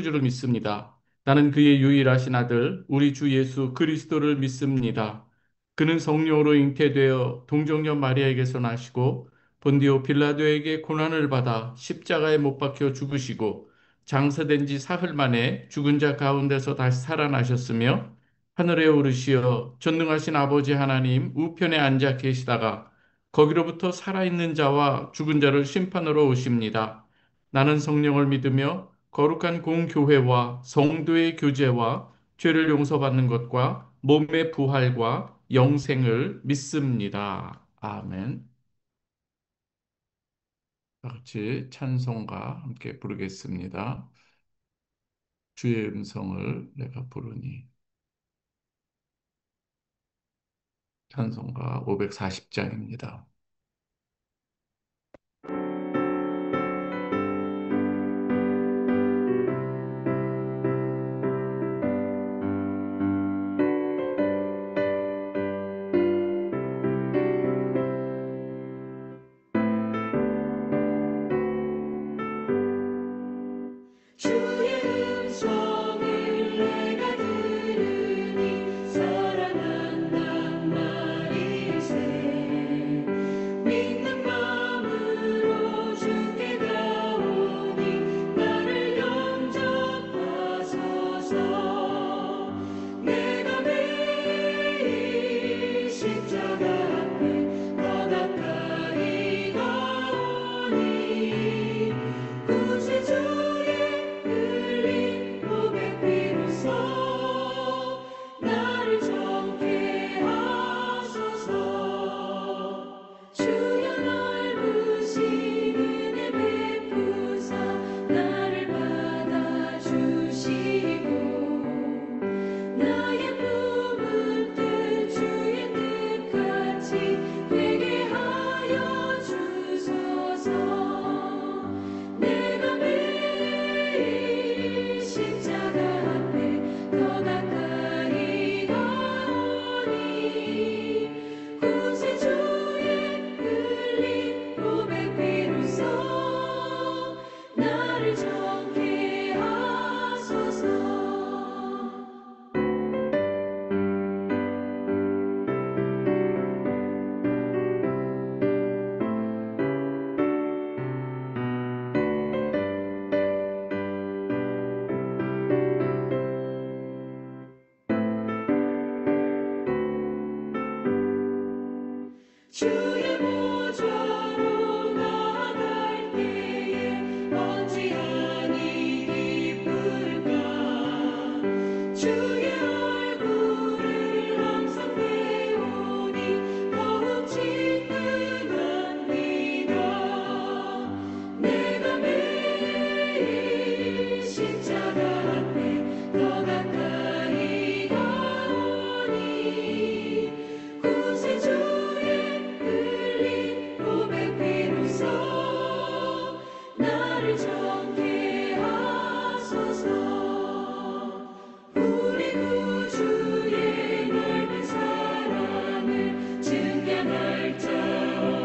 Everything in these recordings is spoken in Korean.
주를 믿습니다. 나는 그의 유일하신 아들, 우리 주 예수 그리스도를 믿습니다. 그는 성령으로 잉태되어 동정녀 마리아에게서 나시고 본디오 빌라도에게 고난을 받아 십자가에 못 박혀 죽으시고 장사된 지 사흘 만에 죽은 자 가운데서 다시 살아나셨으며 하늘에 오르시어 전능하신 아버지 하나님 우편에 앉아 계시다가 거기로부터 살아있는 자와 죽은 자를 심판으로 오십니다. 나는 성령을 믿으며 거룩한 공교회와 성도의 교제와 죄를 용서받는 것과 몸의 부활과 영생을 믿습니다. 아멘. 다 같이 찬송가 함께 부르겠습니다. 주의 음성을 내가 부르니. 찬송가 540장입니다. 주의 음성을 내가 들으니 살아난단 말이세. 믿는 마음으로 주께 가오니 나를 영접하소서. 내가 매일 십자가 앞에 더 가까이 가오니 구세주의 흘린 보배 피로써 나를 정케 하소서. 주여 넓으신 은혜 베푸사 나를 받아주시고 나의 품은 뜻 주의 뜻같이 되게 하여 주소서. 내가 매일 십자가 앞에 더 가까이 가오니 구세주의 흘린 보배 피로써 나를 정케 하소서. 주의 보좌로 나아갈 때에 어찌하니 기쁠까. 주의 얼굴을 항상 배우니 더욱 진등합니다. 내가 매일 십자가 앞에 더 가까이 가오니 구세주의 흘린 보배 피로써 나를 정케 하소서. 우리 구주의 넓은 사랑을 증언할 자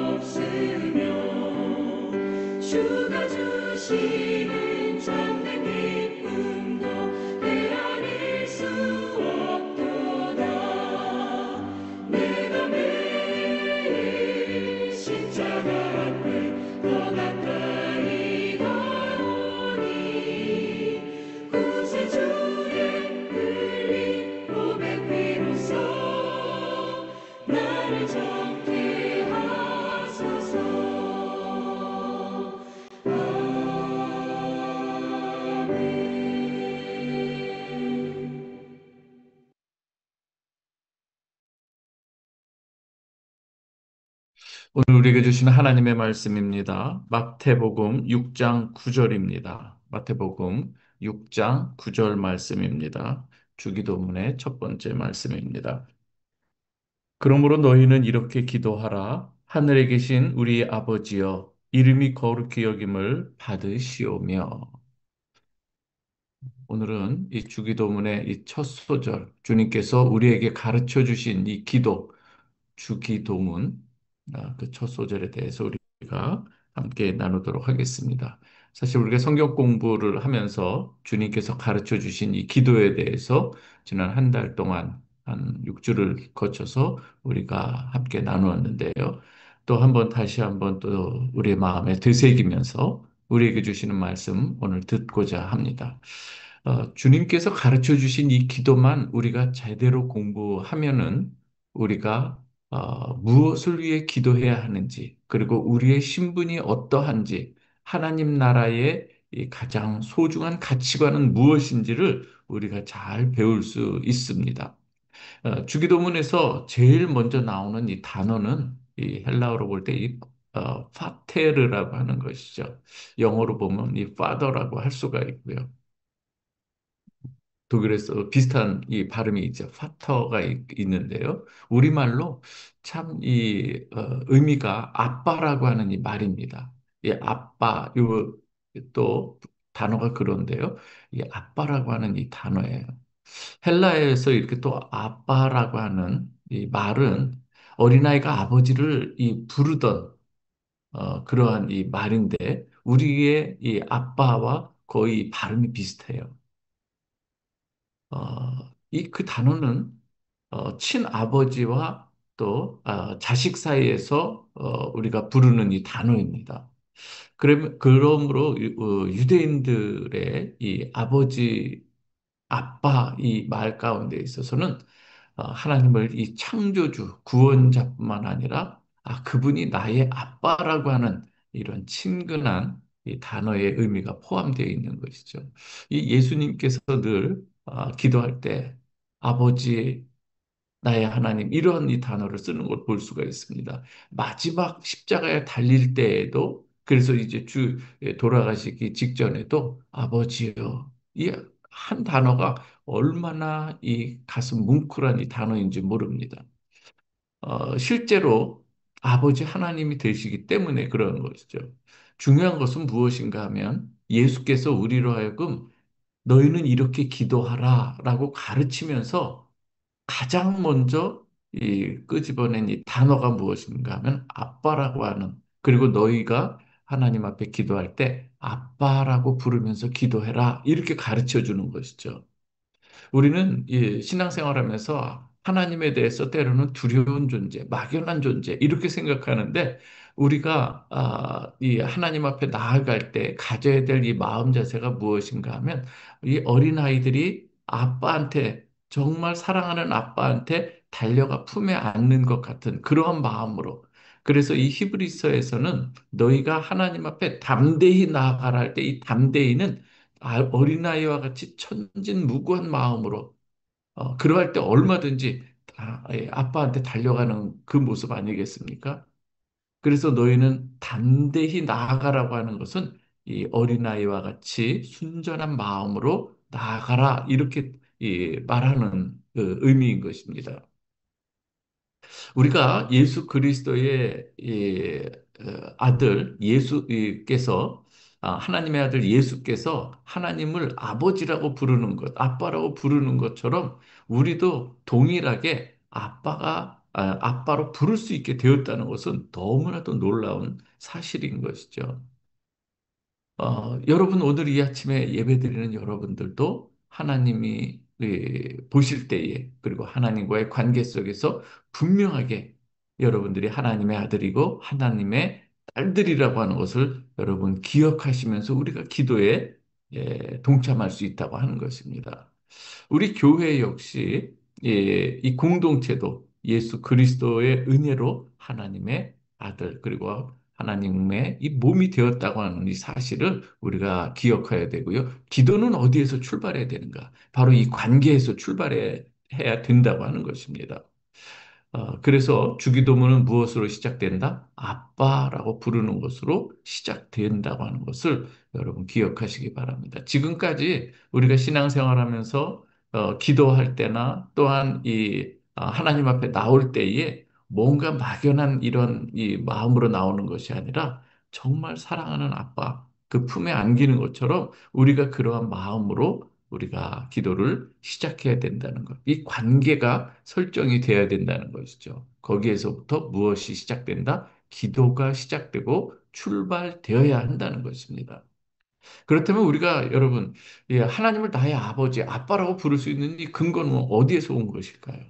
없으며 주가 주시는 참된 기쁨도 헤아릴 수 없도다. 내가 매일 십자가 앞에 더 가까이 가오니 구세주의 흘린 보배 피로써 나를 정케 하소서. 아멘. 오늘 우리에게 주신 하나님의 말씀입니다. 마태복음 6장 9절입니다. 마태복음 6장 9절 말씀입니다. 주기도문의 첫 번째 말씀입니다. 그러므로 너희는 이렇게 기도하라. 하늘에 계신 우리 아버지여, 이름이 거룩히 여김을 받으시오며. 오늘은 이 주기도문의 이 첫 소절, 주님께서 우리에게 가르쳐 주신 이 기도, 주기도문, 그 첫 소절에 대해서 우리가 함께 나누도록 하겠습니다. 사실 우리가 성경 공부를 하면서 주님께서 가르쳐 주신 이 기도에 대해서 지난 한 달 동안 한 6주를 거쳐서 우리가 함께 나누었는데요. 또 한번 다시 한번 또 우리의 마음에 되새기면서 우리에게 주시는 말씀 오늘 듣고자 합니다. 주님께서 가르쳐 주신 이 기도만 우리가 제대로 공부하면은 우리가 무엇을 위해 기도해야 하는지, 그리고 우리의 신분이 어떠한지, 하나님 나라의 이 가장 소중한 가치관은 무엇인지를 우리가 잘 배울 수 있습니다. 주기도문에서 제일 먼저 나오는 이 단어는 이 헬라어로 볼 때 이 파테르라고 하는 것이죠. 영어로 보면 이 father라고 할 수가 있고요. 독일에서 비슷한 이 발음이 있죠. 파터가 있는데요. 우리말로 참 이 의미가 아빠라고 하는 이 말입니다. 이 아빠, 요 또 단어가 그런데요. 이 아빠라고 하는 이 단어예요. 헬라에서 이렇게 또 아빠라고 하는 이 말은 어린아이가 아버지를 이 부르던 그러한 이 말인데 우리의 이 아빠와 거의 발음이 비슷해요. 이 그 단어는 친아버지와 또 자식 사이에서 우리가 부르는 이 단어입니다. 그러므로 유대인들의 이 아버지, 아빠 이 말 가운데 있어서는 하나님을 이 창조주, 구원자뿐만 아니라 그분이 나의 아빠라고 하는 이런 친근한 이 단어의 의미가 포함되어 있는 것이죠. 이 예수님께서 늘 기도할 때 아버지, 나의 하나님 이런 이 단어를 쓰는 걸 볼 수가 있습니다. 마지막 십자가에 달릴 때에도 그래서 이제 주 돌아가시기 직전에도 아버지요 이 한 단어가 얼마나 이 가슴 뭉클한 이 단어인지 모릅니다. 실제로 아버지 하나님이 되시기 때문에 그런 것이죠. 중요한 것은 무엇인가 하면 예수께서 우리로 하여금 너희는 이렇게 기도하라 라고 가르치면서 가장 먼저 이 끄집어낸 이 단어가 무엇인가 하면 아빠라고 하는 그리고 너희가 하나님 앞에 기도할 때 아빠라고 부르면서 기도해라 이렇게 가르쳐 주는 것이죠. 우리는 이 신앙생활하면서 하나님에 대해서 때로는 두려운 존재, 막연한 존재 이렇게 생각하는데 우리가 이 하나님 앞에 나아갈 때 가져야 될 이 마음 자세가 무엇인가 하면 이 어린 아이들이 아빠한테 정말 사랑하는 아빠한테 달려가 품에 안는 것 같은 그러한 마음으로 그래서 이 히브리서에서는 너희가 하나님 앞에 담대히 나아가라 할 때 이 담대히는 어린아이와 같이 천진무구한 마음으로 그러할 때 얼마든지 아빠한테 달려가는 그 모습 아니겠습니까? 그래서 너희는 담대히 나아가라고 하는 것은 이 어린아이와 같이 순전한 마음으로 나아가라 이렇게 말하는 그 의미인 것입니다. 우리가 예수 그리스도의 아들 예수께서 하나님의 아들 예수께서 하나님을 아버지라고 부르는 것, 아빠라고 부르는 것처럼 우리도 동일하게 아빠로 부를 수 있게 되었다는 것은 너무나도 놀라운 사실인 것이죠. 여러분 오늘 이 아침에 예배드리는 여러분들도 하나님이 보실 때에 그리고 하나님과의 관계 속에서 분명하게 여러분들이 하나님의 아들이고 하나님의 딸들이라고 하는 것을 여러분 기억하시면서 우리가 기도에 동참할 수 있다고 하는 것입니다. 우리 교회 역시 이 공동체도 예수 그리스도의 은혜로 하나님의 아들 그리고 하나님의 이 몸이 되었다고 하는 이 사실을 우리가 기억해야 되고요. 기도는 어디에서 출발해야 되는가? 바로 이 관계에서 출발해야 된다고 하는 것입니다. 그래서 주기도문은 무엇으로 시작된다? 아빠라고 부르는 것으로 시작된다고 하는 것을 여러분 기억하시기 바랍니다. 지금까지 우리가 신앙생활하면서 기도할 때나 또한 하나님 앞에 나올 때에 뭔가 막연한 이런 이 마음으로 나오는 것이 아니라 정말 사랑하는 아빠 그 품에 안기는 것처럼 우리가 그러한 마음으로 우리가 기도를 시작해야 된다는 것. 이 관계가 설정이 돼야 된다는 것이죠. 거기에서부터 무엇이 시작된다? 기도가 시작되고 출발되어야 한다는 것입니다. 그렇다면 우리가 여러분, 예, 하나님을 나의 아버지, 아빠라고 부를 수 있는 이 근거는 어디에서 온 것일까요?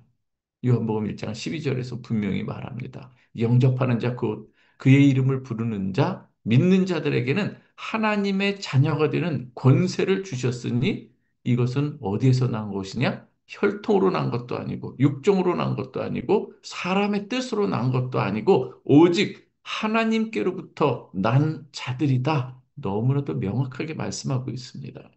요한복음 1장 12절에서 분명히 말합니다. 영접하는 자, 곧 그의 이름을 부르는 자, 믿는 자들에게는 하나님의 자녀가 되는 권세를 주셨으니 이것은 어디에서 난 것이냐? 혈통으로 난 것도 아니고, 육종으로 난 것도 아니고, 사람의 뜻으로 난 것도 아니고, 오직 하나님께로부터 난 자들이다. 너무나도 명확하게 말씀하고 있습니다.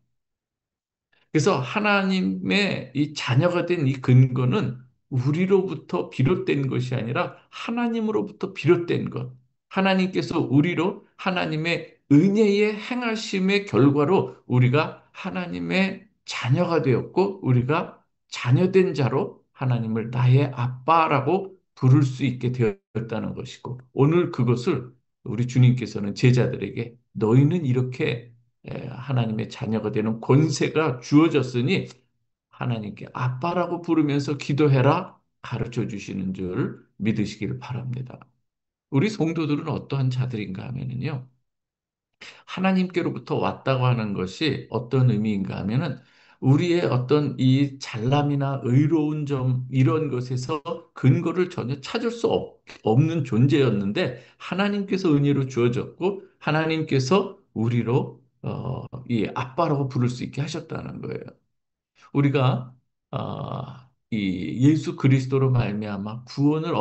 그래서 하나님의 이 자녀가 된 이 근거는 우리로부터 비롯된 것이 아니라 하나님으로부터 비롯된 것. 하나님께서 우리로 하나님의 은혜의 행하심의 결과로 우리가 하나님의 자녀가 되었고 우리가 자녀된 자로 하나님을 나의 아빠라고 부를 수 있게 되었다는 것이고 오늘 그것을 우리 주님께서는 제자들에게 너희는 이렇게 하나님의 자녀가 되는 권세가 주어졌으니 하나님께 아빠라고 부르면서 기도해라 가르쳐 주시는 줄 믿으시길 바랍니다. 우리 성도들은 어떠한 자들인가 하면은요. 하나님께로부터 왔다고 하는 것이 어떤 의미인가 하면은 우리의 어떤 이 잘남이나 의로운 점 이런 것에서 근거를 전혀 찾을 수 없는 존재였는데 하나님께서 은혜로 주어졌고 하나님께서 우리로 이 아빠라고 부를 수 있게 하셨다는 거예요. 우리가 이 예수 그리스도로 말미암아 구원을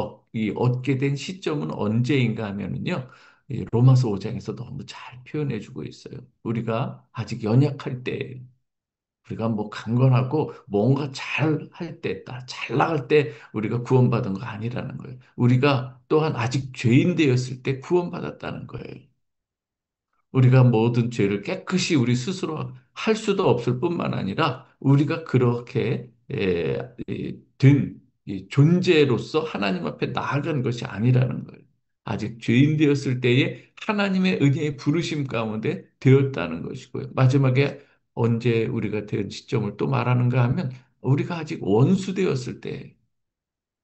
얻게 된 시점은 언제인가 하면은요. 이 로마서 5장에서 너무 잘 표현해 주고 있어요. 우리가 아직 연약할 때, 우리가 뭐 강건하고 뭔가 잘 할 때, 잘 나갈 때 우리가 구원받은 거 아니라는 거예요. 우리가 또한 아직 죄인 되었을 때 구원받았다는 거예요. 우리가 모든 죄를 깨끗이 우리 스스로 할 수도 없을 뿐만 아니라 우리가 그렇게 된이 존재로서 하나님 앞에 나아간 것이 아니라는 거예요. 아직 죄인 되었을 때에 하나님의 은혜의 부르심 가운데 되었다는 것이고요. 마지막에 언제 우리가 된 시점을 또 말하는가 하면 우리가 아직 원수 되었을 때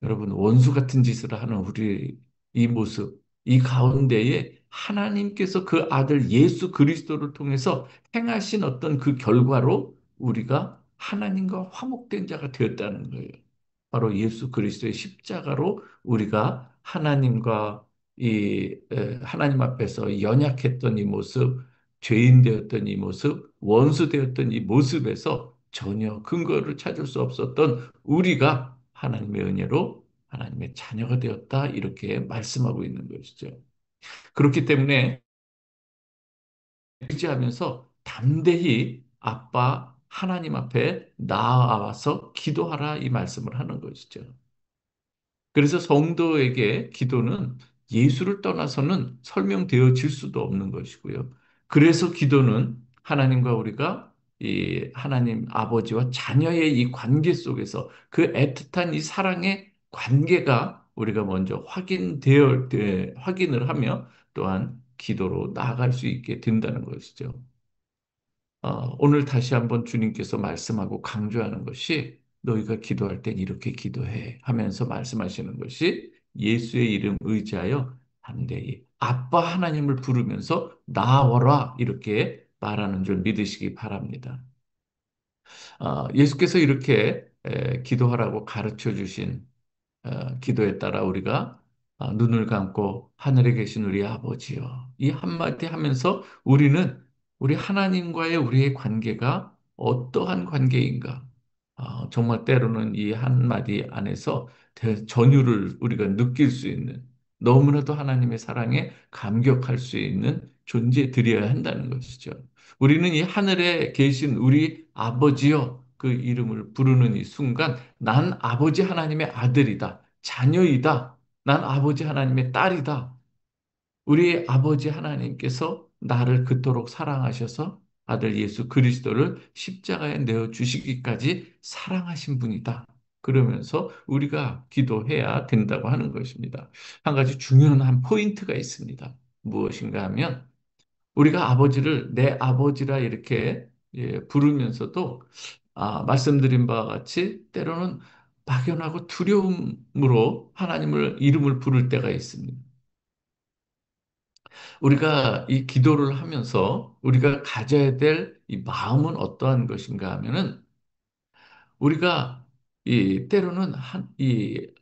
여러분, 원수 같은 짓을 하는 우리 이 모습, 이 가운데에 하나님께서 그 아들 예수 그리스도를 통해서 행하신 어떤 그 결과로 우리가 하나님과 화목된 자가 되었다는 거예요. 바로 예수 그리스도의 십자가로 우리가 하나님과 하나님 앞에서 연약했던 이 모습, 죄인 되었던 이 모습, 원수 되었던 이 모습에서 전혀 근거를 찾을 수 없었던 우리가 하나님의 은혜로 하나님의 자녀가 되었다 이렇게 말씀하고 있는 것이죠. 그렇기 때문에 의지하면서 담대히 아빠 하나님 앞에 나아와서 기도하라 이 말씀을 하는 것이죠. 그래서 성도에게 기도는 예수를 떠나서는 설명되어질 수도 없는 것이고요. 그래서 기도는 하나님과 우리가 이 하나님 아버지와 자녀의 이 관계 속에서 그 애틋한 이 사랑의 관계가 우리가 먼저 확인을 하며 또한 기도로 나아갈 수 있게 된다는 것이죠. 오늘 다시 한번 주님께서 말씀하고 강조하는 것이 너희가 기도할 땐 이렇게 기도해 하면서 말씀하시는 것이 예수의 이름 의지하여 담대히 아빠 하나님을 부르면서 나아오라 이렇게 말하는 줄 믿으시기 바랍니다. 예수께서 이렇게 기도하라고 가르쳐 주신 기도에 따라 우리가 눈을 감고 하늘에 계신 우리 아버지여 이 한마디 하면서 우리는 우리 하나님과의 우리의 관계가 어떠한 관계인가 정말 때로는 이 한마디 안에서 전율을 우리가 느낄 수 있는 너무나도 하나님의 사랑에 감격할 수 있는 존재들이어야 한다는 것이죠. 우리는 이 하늘에 계신 우리 아버지여 그 이름을 부르는 이 순간 난 아버지 하나님의 아들이다. 자녀이다. 난 아버지 하나님의 딸이다. 우리 아버지 하나님께서 나를 그토록 사랑하셔서 아들 예수 그리스도를 십자가에 내어 주시기까지 사랑하신 분이다. 그러면서 우리가 기도해야 된다고 하는 것입니다. 한 가지 중요한 한 포인트가 있습니다. 무엇인가 하면 우리가 아버지를 내 아버지라 이렇게 부르면서도 말씀드린 바와 같이 때로는 막연하고 두려움으로 하나님을 이름을 부를 때가 있습니다. 우리가 이 기도를 하면서 우리가 가져야 될 이 마음은 어떠한 것인가 하면은 우리가 이 때로는 이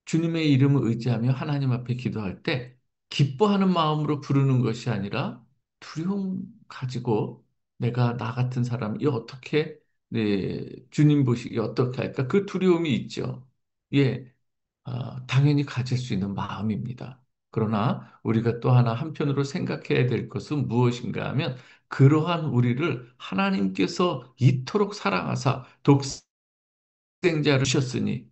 주님의 이름을 의지하며 하나님 앞에 기도할 때 기뻐하는 마음으로 부르는 것이 아니라 두려움 가지고 내가 나 같은 사람이 어떻게 주님 보시기 어떻게 할까? 그 두려움이 있죠. 예, 당연히 가질 수 있는 마음입니다. 그러나 우리가 또 하나 한편으로 생각해야 될 것은 무엇인가 하면 그러한 우리를 하나님께서 이토록 사랑하사 독생자를 주셨으니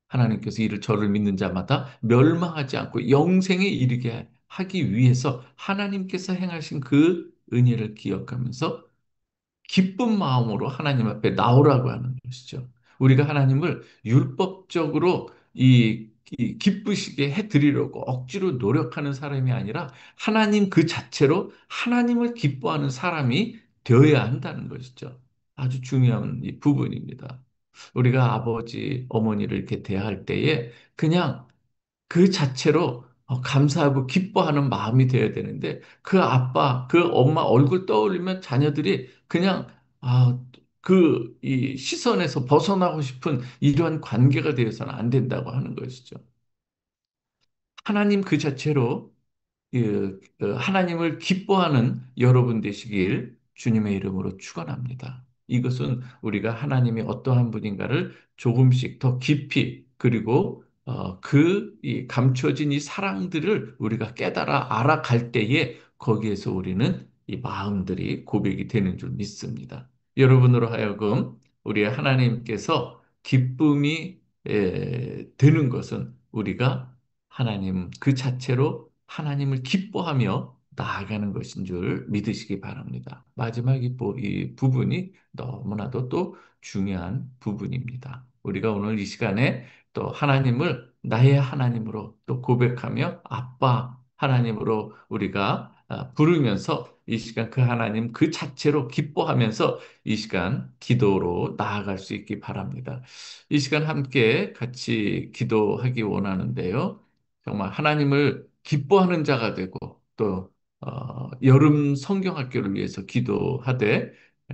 하나님께서 이를 저를 믿는 자마다 멸망하지 않고 영생에 이르게 하기 위해서 하나님께서 행하신 그 은혜를 기억하면서 기쁜 마음으로 하나님 앞에 나오라고 하는 것이죠. 우리가 하나님을 율법적으로 이 기쁘시게 해드리려고 억지로 노력하는 사람이 아니라 하나님 그 자체로 하나님을 기뻐하는 사람이 되어야 한다는 것이죠. 아주 중요한 이 부분입니다. 우리가 아버지, 어머니를 이렇게 대할 때에 그냥 그 자체로 감사하고 기뻐하는 마음이 되어야 되는데 그 아빠, 그 엄마 얼굴 떠올리면 자녀들이 그냥 이 시선에서 벗어나고 싶은 이러한 관계가 되어서는 안 된다고 하는 것이죠. 하나님 그 자체로 하나님을 기뻐하는 여러분 되시길 주님의 이름으로 축원합니다. 이것은 우리가 하나님이 어떠한 분인가를 조금씩 더 깊이 그리고 이 감춰진 이 사랑들을 우리가 깨달아 알아갈 때에 거기에서 우리는 이 마음들이 고백이 되는 줄 믿습니다. 여러분으로 하여금 우리 하나님께서 기쁨이 되는 것은 우리가 하나님 그 자체로 하나님을 기뻐하며 나아가는 것인 줄 믿으시기 바랍니다. 마지막 이 부분이 너무나도 또 중요한 부분입니다. 우리가 오늘 이 시간에 또 하나님을 나의 하나님으로 또 고백하며 아빠 하나님으로 우리가 부르면서 이 시간 그 하나님 그 자체로 기뻐하면서 이 시간 기도로 나아갈 수 있기 바랍니다. 이 시간 함께 같이 기도하기 원하는데요. 정말 하나님을 기뻐하는 자가 되고 또 여름 성경학교를 위해서 기도하되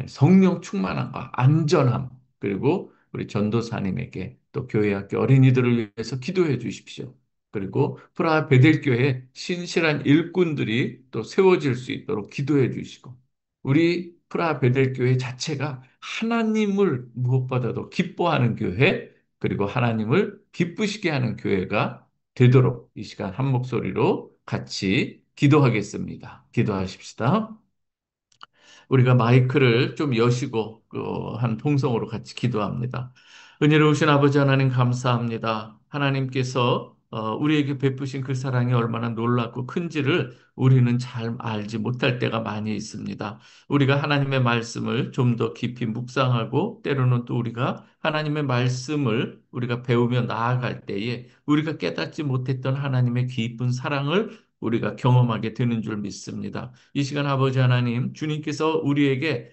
성령 충만함과 안전함 그리고 우리 전도사님에게 또 교회학교 어린이들을 위해서 기도해 주십시오. 그리고 프라하 베델교회 신실한 일꾼들이 또 세워질 수 있도록 기도해 주시고 우리 프라하 베델교회 자체가 하나님을 무엇보다도 기뻐하는 교회 그리고 하나님을 기쁘시게 하는 교회가 되도록 이 시간 한 목소리로 같이 기도하겠습니다. 기도하십시다. 우리가 마이크를 좀 여시고 한 통성으로 같이 기도합니다. 은혜로우신 아버지 하나님 감사합니다. 하나님께서 우리에게 베푸신 그 사랑이 얼마나 놀랍고 큰지를 우리는 잘 알지 못할 때가 많이 있습니다. 우리가 하나님의 말씀을 좀 더 깊이 묵상하고 때로는 또 우리가 하나님의 말씀을 우리가 배우며 나아갈 때에 우리가 깨닫지 못했던 하나님의 깊은 사랑을 우리가 경험하게 되는 줄 믿습니다. 이 시간 아버지 하나님, 주님께서 우리에게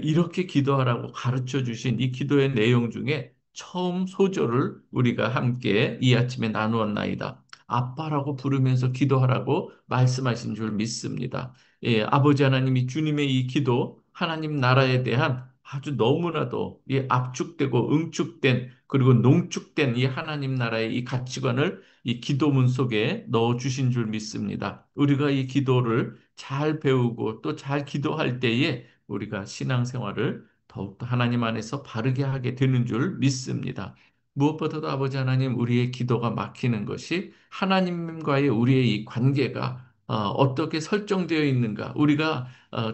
이렇게 기도하라고 가르쳐 주신 이 기도의 내용 중에 처음 소절을 우리가 함께 이 아침에 나누었나이다. 아빠라고 부르면서 기도하라고 말씀하신 줄 믿습니다. 예, 아버지 하나님이 주님의 이 기도, 하나님 나라에 대한 아주 너무나도 압축되고 응축된 그리고 농축된 이 하나님 나라의 이 가치관을 이 기도문 속에 넣어 주신 줄 믿습니다. 우리가 이 기도를 잘 배우고 또 잘 기도할 때에 우리가 신앙생활을 더욱더 하나님 안에서 바르게 하게 되는 줄 믿습니다. 무엇보다도 아버지 하나님 우리의 기도가 막히는 것이 하나님과의 우리의 이 관계가 어떻게 설정되어 있는가? 우리가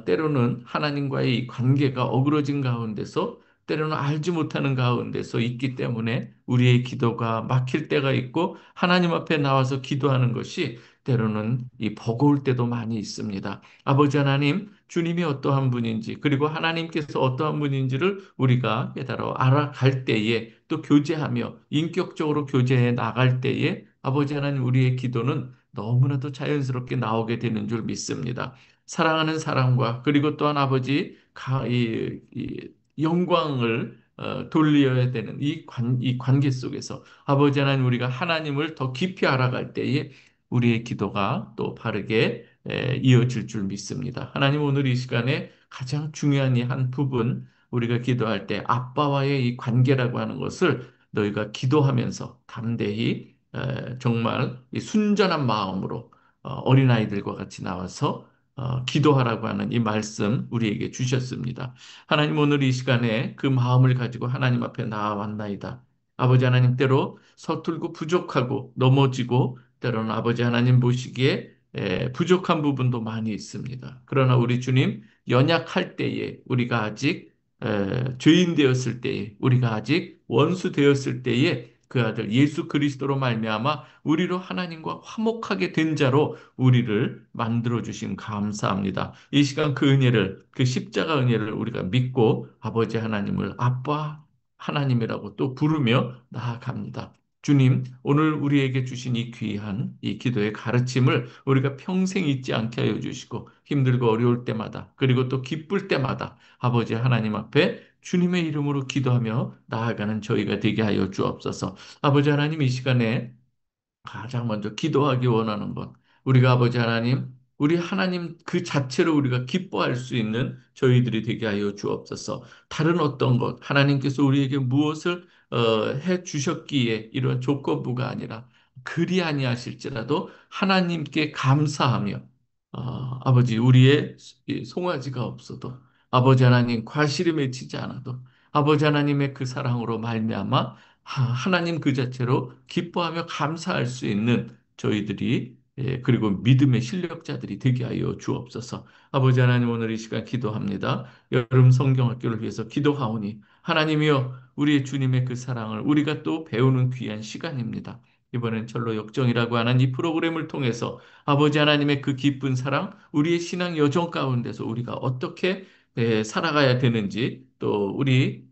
때로는 하나님과의 이 관계가 어그러진 가운데서 때로는 알지 못하는 가운데서 있기 때문에 우리의 기도가 막힐 때가 있고 하나님 앞에 나와서 기도하는 것이 때로는 이 버거울 때도 많이 있습니다. 아버지 하나님, 주님이 어떠한 분인지 그리고 하나님께서 어떠한 분인지를 우리가 깨달아 알아갈 때에 또 교제하며 인격적으로 교제해 나갈 때에 아버지 하나님 우리의 기도는 너무나도 자연스럽게 나오게 되는 줄 믿습니다. 사랑하는 사람과 그리고 또한 아버지 이 영광을 돌려야 되는 이 관계 속에서 아버지 하나님 우리가 하나님을 더 깊이 알아갈 때에 우리의 기도가 또 바르게 이어질 줄 믿습니다. 하나님 오늘 이 시간에 가장 중요한 이 한 부분 우리가 기도할 때 아빠와의 이 관계라고 하는 것을 너희가 기도하면서 담대히 정말 이 순전한 마음으로 어린아이들과 같이 나와서 기도하라고 하는 이 말씀 우리에게 주셨습니다. 하나님 오늘 이 시간에 그 마음을 가지고 하나님 앞에 나아왔나이다. 아버지 하나님 때로 서툴고 부족하고 넘어지고 때로는 아버지 하나님 보시기에 부족한 부분도 많이 있습니다. 그러나 우리 주님 연약할 때에 우리가 아직 죄인 되었을 때에 우리가 아직 원수 되었을 때에 그 아들 예수 그리스도로 말미암아 우리로 하나님과 화목하게 된 자로 우리를 만들어 주심 감사합니다. 이 시간 그 은혜를 그 십자가 은혜를 우리가 믿고 아버지 하나님을 아빠 하나님이라고 또 부르며 나아갑니다. 주님, 오늘 우리에게 주신 이 귀한 이 기도의 가르침을 우리가 평생 잊지 않게 하여 주시고 힘들고 어려울 때마다 그리고 또 기쁠 때마다 아버지 하나님 앞에 주님의 이름으로 기도하며 나아가는 저희가 되게 하여 주옵소서. 아버지 하나님 이 시간에 가장 먼저 기도하기 원하는 것. 우리가 아버지 하나님, 우리 하나님 그 자체로 우리가 기뻐할 수 있는 저희들이 되게 하여 주옵소서. 다른 어떤 것, 하나님께서 우리에게 무엇을 해 주셨기에 이런 조건부가 아니라 그리 아니하실지라도 하나님께 감사하며 아버지 우리의 이 송아지가 없어도 아버지 하나님 과실에 맺히지 않아도 아버지 하나님의 그 사랑으로 말미암아 하나님 그 자체로 기뻐하며 감사할 수 있는 저희들이 그리고 믿음의 실력자들이 되게 하여 주옵소서. 아버지 하나님 오늘 이 시간 기도합니다. 여름 성경학교를 위해서 기도하오니 하나님이여 우리의 주님의 그 사랑을 우리가 또 배우는 귀한 시간입니다. 이번엔 철로 역정이라고 하는 이 프로그램을 통해서 아버지 하나님의 그 기쁜 사랑, 우리의 신앙 여정 가운데서 우리가 어떻게 살아가야 되는지 또 우리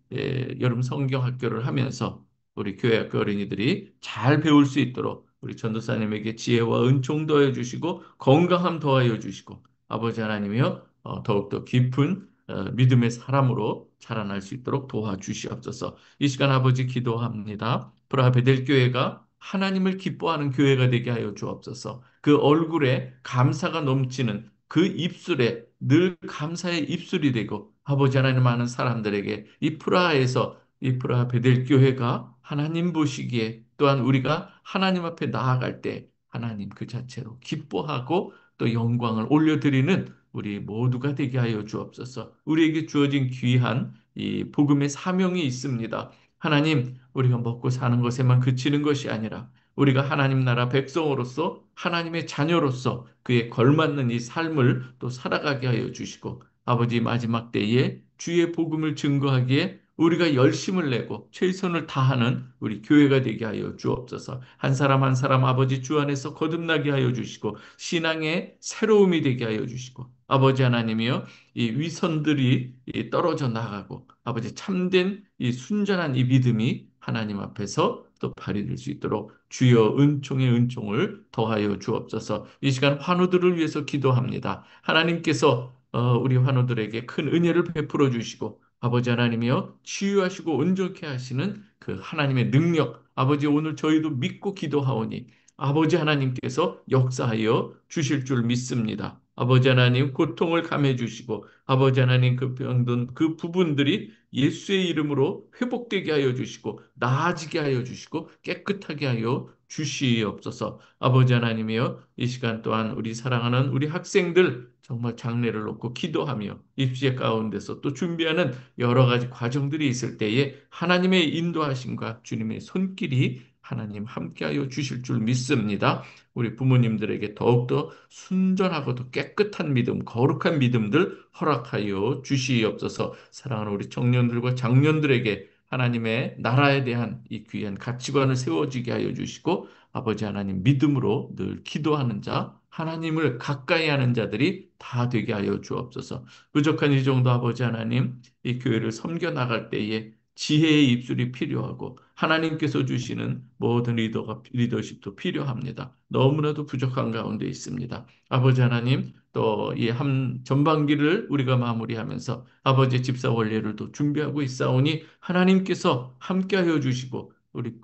여름 성경 학교를 하면서 우리 교회 학교 어린이들이 잘 배울 수 있도록 우리 전도사님에게 지혜와 은총 더해 주시고 건강함 더하여 주시고 아버지 하나님이여 더욱더 깊은 믿음의 사람으로 자라날 수 있도록 도와주시옵소서. 이 시간 아버지 기도합니다. 브라 베델 교회가 하나님을 기뻐하는 교회가 되게 하여 주옵소서. 그 얼굴에 감사가 넘치는 그 입술에 늘 감사의 입술이 되고 아버지 하나님 많은 사람들에게 이 프라하에서 이 프라하 베델 교회가 하나님 보시기에 또한 우리가 하나님 앞에 나아갈 때 하나님 그 자체로 기뻐하고 또 영광을 올려드리는 우리 모두가 되게 하여 주옵소서. 우리에게 주어진 귀한 이 복음의 사명이 있습니다. 하나님, 우리가 먹고 사는 것에만 그치는 것이 아니라 우리가 하나님 나라 백성으로서 하나님의 자녀로서 그에 걸맞는 이 삶을 또 살아가게 하여 주시고 아버지 마지막 때에 주의 복음을 증거하기에 우리가 열심을 내고 최선을 다하는 우리 교회가 되게 하여 주옵소서. 한 사람 한 사람 아버지 주 안에서 거듭나게 하여 주시고 신앙의 새로움이 되게 하여 주시고 아버지 하나님이여 이 위선들이 떨어져 나가고 아버지 참된 이 순전한 이 믿음이 하나님 앞에서 또 발휘될 수 있도록 주여 은총의 은총을 더하여 주옵소서. 이 시간 환우들을 위해서 기도합니다. 하나님께서 우리 환우들에게 큰 은혜를 베풀어 주시고 아버지 하나님이여 치유하시고 온전케 하시는 그 하나님의 능력 아버지 오늘 저희도 믿고 기도하오니 아버지 하나님께서 역사하여 주실 줄 믿습니다. 아버지 하나님 고통을 감해 주시고 아버지 하나님 그 병든 그 부분들이 예수의 이름으로 회복되게 하여 주시고 나아지게 하여 주시고 깨끗하게 하여 주시옵소서. 아버지 하나님이여 이 시간 또한 우리 사랑하는 우리 학생들 정말 장래를 놓고 기도하며 입시의 가운데서 또 준비하는 여러 가지 과정들이 있을 때에 하나님의 인도하심과 주님의 손길이 하나님 함께하여 주실 줄 믿습니다. 우리 부모님들에게 더욱더 순전하고도 깨끗한 믿음, 거룩한 믿음들 허락하여 주시옵소서. 사랑하는 우리 청년들과 장년들에게 하나님의 나라에 대한 이 귀한 가치관을 세워지게 하여 주시고 아버지 하나님 믿음으로 늘 기도하는 자, 하나님을 가까이 하는 자들이 다 되게 하여 주옵소서. 부족한 이 정도 아버지 하나님 이 교회를 섬겨 나갈 때에 지혜의 입술이 필요하고 하나님께서 주시는 모든 리더십도 필요합니다. 너무나도 부족한 가운데 있습니다. 아버지 하나님 또 이 한 전반기를 우리가 마무리하면서 아버지 집사 원례를 또 준비하고 있사오니 하나님께서 함께하여 주시고 우리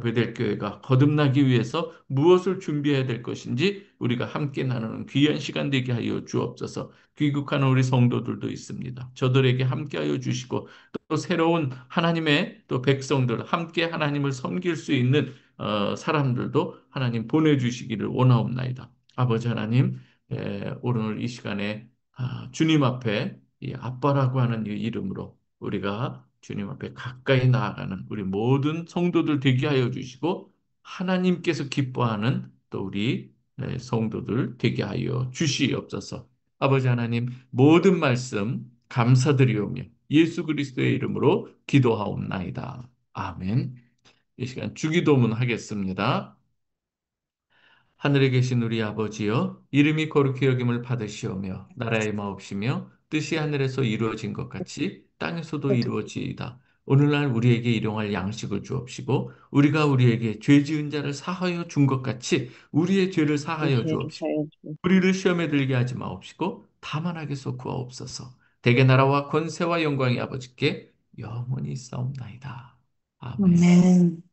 베델 교회가 거듭나기 위해서 무엇을 준비해야 될 것인지 우리가 함께 나누는 귀한 시간 되게 하여 주옵소서. 귀국하는 우리 성도들도 있습니다. 저들에게 함께하여 주시고 또 새로운 하나님의 또 백성들 함께 하나님을 섬길 수 있는 사람들도 하나님 보내주시기를 원하옵나이다. 아버지 하나님, 오늘 이 시간에 주님 앞에 이 아빠라고 하는 이 이름으로 우리가 주님 앞에 가까이 나아가는 우리 모든 성도들 되게 하여 주시고 하나님께서 기뻐하는 또 우리 성도들 되게 하여 주시옵소서. 아버지 하나님 모든 말씀 감사드리오며 예수 그리스도의 이름으로 기도하옵나이다. 아멘. 이 시간 주기도문 하겠습니다. 하늘에 계신 우리 아버지여, 이름이 거룩히 여김을 받으시오며, 나라의 마옵시며, 뜻이 하늘에서 이루어진 것 같이 땅에서도 이루어지이다. 오늘날 우리에게 일용할 양식을 주옵시고, 우리가 우리에게 죄 지은 자를 사하여 준 것 같이 우리의 죄를 사하여 죄를 주옵시고, 사여 주옵소서. 우리를 시험에 들게 하지 마옵시고, 다만 악에서 구하옵소서. 대개 나라와 권세와 영광이 아버지께 영원히 있사옵나이다. 아멘. 아멘.